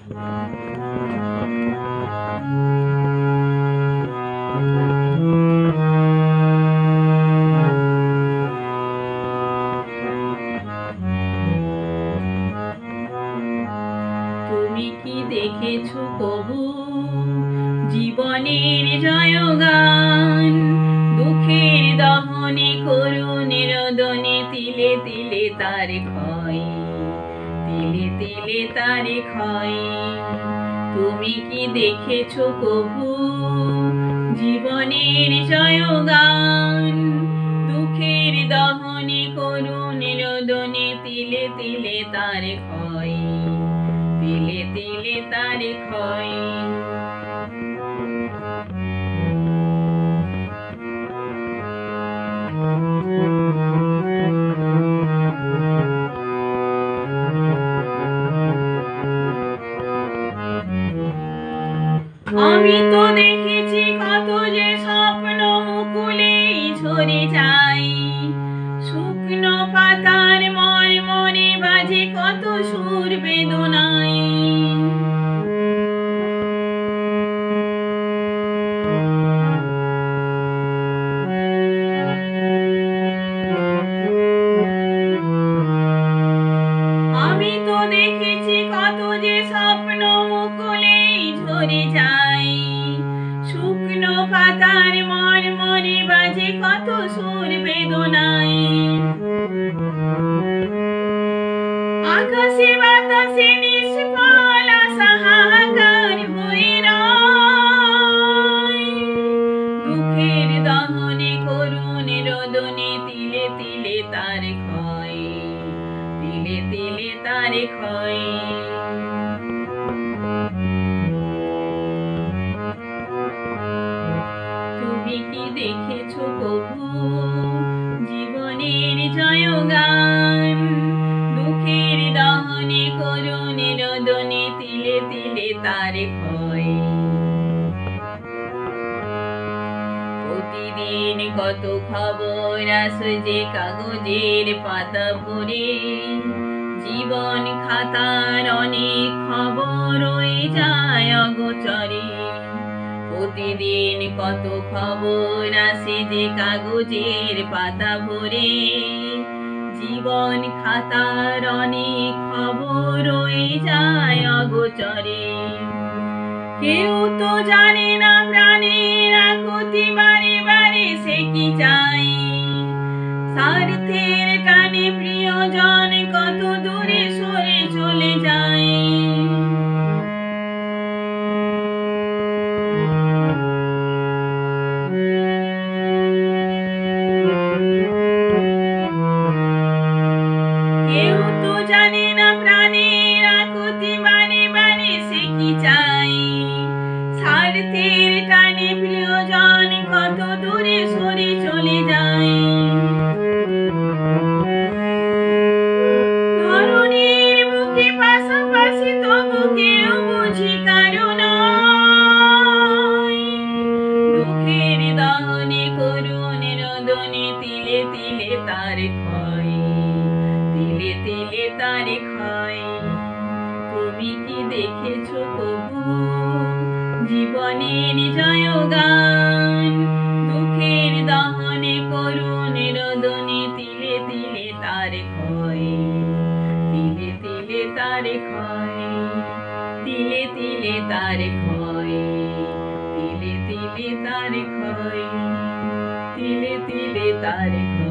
তুমি কি দেখেছো কবু জীবনের জয়গান? দুঃখের দহনে করুণের রোদনে তিলে তিলে তার ক্ষয়, তিলে তিলে তার ক্ষয়। তুমি কি দেখেছো কবু জীবনের জয়গান? দুঃখের দহনে করুণের রোদনে তিলে তিলে তার ক্ষয়, তিলে তিলে তার ক্ষয়। আমি তো দেখেছি কত যে স্বপ্ন মুকুলেই ঝরে যায়, শুকনো পাতার মরমরে বাজে কত সুর বেদনায়। আমি তো দেখেছি কত যে স্বপ্ন মুকুলেই ঝরে যায়, শুকনো পাতার মরমরে বাজে কত সুর বেদনায়। আকাশে বাতাসে নিষ্ফল আশা হাহাকার হয়ে রয়, দুঃখের দহনে করুণের রোদনে তিলে তিলে তার ক্ষয়, তিলে তিলে তার ক্ষয়। তুমি কি দেখেছো কবু জীবনের জয়গান? দুঃখের দহনে করুণের রোদনে তিলে তিলে তার ক্ষয়। প্রতিদিন কত খবর আসে যে কাগজের পাতা ভরে, জীবন খাতার অনেক খবর রয়ে যায় অগোচরে। প্রতিদিন কত খবর আসে যে কাগজের পাতা ভরে, জীবন খাতার অনেক খবর রয়ে যায় অগোচরে। কেউ তো জানে না প্রাণের আকুতি বারে বারে সে কি চাই, স্বার্থের টানে প্রিয়জন কত দূরে সরে চলে যায়। কেউ তো জানে না প্রাণের আকুতি বারে বারে সে কি চাই, স্বার্থের টানে প্রিয়জন কত দূরে সরে চলে যায়। ধরণীর বুকে পাশাপাশি তবু কেউ বুঝি কারো নয়, দুঃখের দহনে করুণের রোদনে তিলে তিলে তার ক্ষয়, তিলে তিলে তার ক্ষয়। তুমি কি দেখেছো কবু জীবনের জয়গান? দুঃখের দহনে করুণের রোদনে তিলে তিলে তার ক্ষয়, তিলে তিলে তার ক্ষয়, তিলে তিলে তার ক্ষয়, তিলে তিলে তার ক্ষয়, তিলে তিলে তার ক্ষয়।